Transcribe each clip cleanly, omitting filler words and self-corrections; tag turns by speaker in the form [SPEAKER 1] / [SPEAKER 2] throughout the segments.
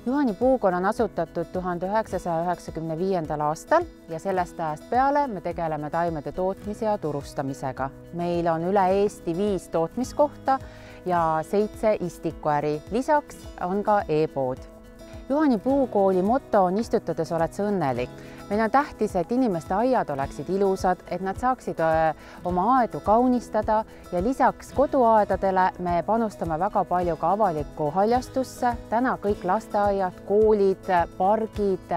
[SPEAKER 1] Juhani puukool on asutatud 1995. aastal ja sellest ajast peale me tegeleme taimede tootmise ja turustamisega. Meil on üle Eesti 5 tootmiskohta ja 7 istikuäri. Lisaks on ka e-pood. Juhani puukooli moto on istutades oled sa õnnelik. Meil on tähtis, et inimeste aiad oleksid ilusad, et nad saaksid oma aedu kaunistada ja lisaks koduaedadele me panustame väga palju ka avalikku haljastusse. Täna kõik lasteaiad, koolid, pargid,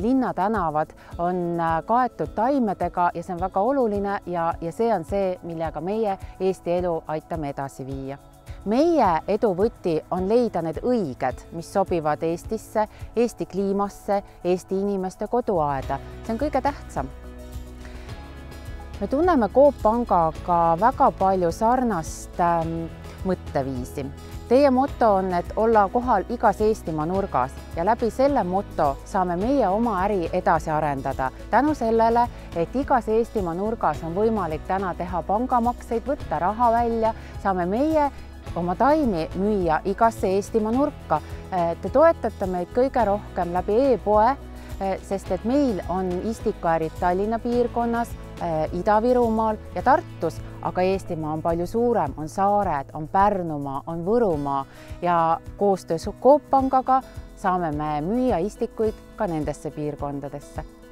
[SPEAKER 1] linnatänavad on kaetud taimedega ja see on väga oluline ja see on see, millega meie Eesti elu aitame edasi viia. Meie eduvõti on leida need õiged, mis sobivad Eestisse, Eesti kliimasse, Eesti inimeste koduaeda. See on kõige tähtsam. Me tunneme Coop Pangaga väga palju sarnast mõtteviisi. Teie moto on, et olla kohal igas Eestimaa nurgas ja läbi selle moto saame meie oma äri edasi arendada. Tänu sellele, et igas Eestimaa nurgas on võimalik täna teha pangamakseid, võtta raha välja, saame meie oma taimi müüa igasse Eestimaa nurka. Te toetate meid kõige rohkem läbi e-poe, sest et meil on istikuärid Tallinna piirkonnas, Ida-Virumaal ja Tartus, aga Eestimaa on palju suurem, on saared, on Pärnumaa, on Võrumaa ja koostöös Coop Pangaga saame me müüa istikuid ka nendesse piirkondadesse.